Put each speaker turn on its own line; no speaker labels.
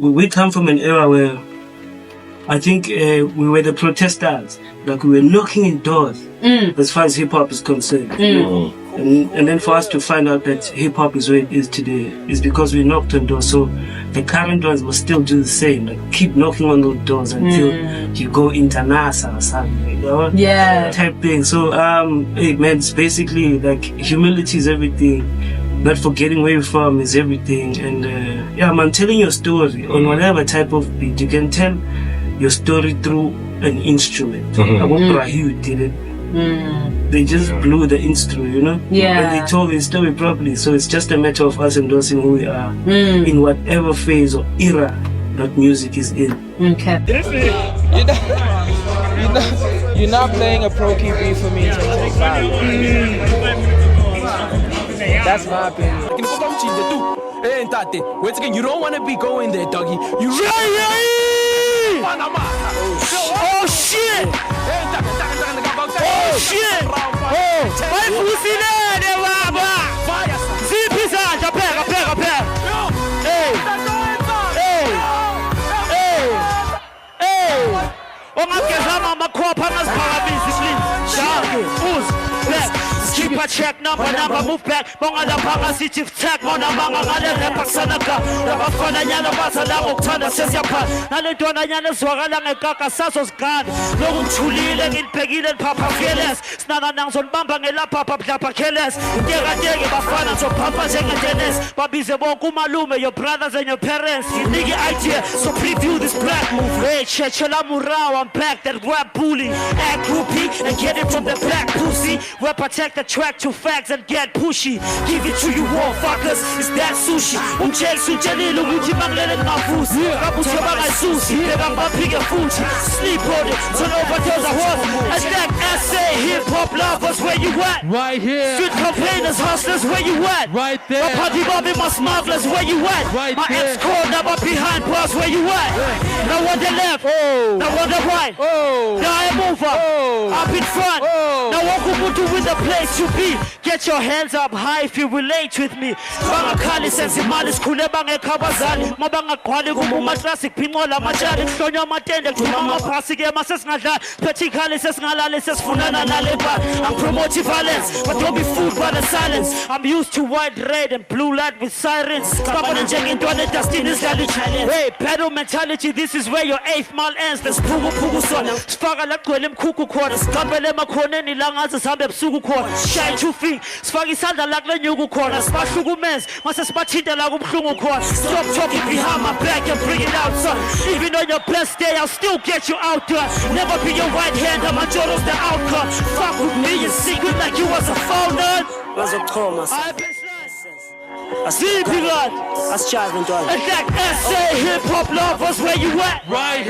We come from an era where I think we were the protesters. Like we were knocking in doors as far as hip hop is concerned. And then for us to find out that hip hop is where it is today is because we knocked on doors. So the current ones will still do the same. Like keep knocking on those doors until you go international or something, you know?
Yeah.
Type thing. So hey man, it's basically like humility is everything. Not forgetting where you're from is everything. And yeah, man, telling your story on whatever type of beat. You can tell your story through an instrument. Like what Rahu did it. They just blew the instrument, you know?
Yeah.
And they told their story properly. So it's just a matter of us endorsing who we are in whatever phase or era that music is in.
Okay.
You're not playing a pro key beat for me in 2025. That's my opinion.
You don't want to be going there, doggy. You
Oh shit! Oh shit! Vai fusilare, baba! Zipi sanja, pega. Ei! Ongagezama amakhopha angaziphakamisi please. Shake, uz, back. Keep a check, number, move back. Bonga la panga city tag, mona manga ngale rap sanaka. Abafana nyana basala ngokuthanda sesiyapha. Nalentwana nyana zwakala ngekaka saso sigani. Lokungithulile ngilibhekile papa fearless. Sinana nangizonibamba ngelapha papa careless. Ngeke bafana zophapha njengetennis. Babize bonke umalume, your brothers and your parents. Nigga idea, so preview this black move. Hey, Chechela Murao, I'm back, that rap bully. Act groupie and get it from the black pussy. We're protect the track to facts and get pushy. Give it to you all fuckers, it's that sushi. Sunjalilo Muji Mangle Nafusi. Rabuchaba Susi, Bega Fuji. Sleep on it, turn over to the horse. And that essay, hip hop lovers, where you at?
Right here.
Street complainers, hustlers, where you at?
Right there.
My party Bobby, my smugglers, where you at?
Right
my
there.
ex-core, never behind bars, where you at? Now on the left, now on the right. Now I'm over, up in front. Now walk with the place to be. Get your hands up high if you relate with me. Bangakhali sense imali sikhule bangekhabazali. Mabangaqhwali kuma classic phinqola amajali. Hlonya amatende gcuma amaphasi ke masesingadlali. Practically sesingalali sesifunana nalepa. I'm promoting violence, but don't be fooled by the silence. I'm used to white, red and blue light with sirens. Kabana njengentwana edustini isidlala challenge. Hey, pedal mentality, this is where your 8th mile ends. Let's pugu sona. Sifaka la gcwele emkhukhu khona. Siqaphele emakhoneni la ngaze sihambe ebusuku khona. Shine 2 feet. Sifaka isandla la kule nyuku khona. Sibahlukumeze mase sibathinte la kubhlungu khona. Stop talking behind my back and bring it out, son. Even on your best day, I'll still get you out there. Never be your right hand, I'm a Jodo's the outcome. Fuck with me in secret like you was a founder.
Was a Thomas.
Zipi God.
As Charles and
Attack essay, hip hop lovers, where you at?
Right here.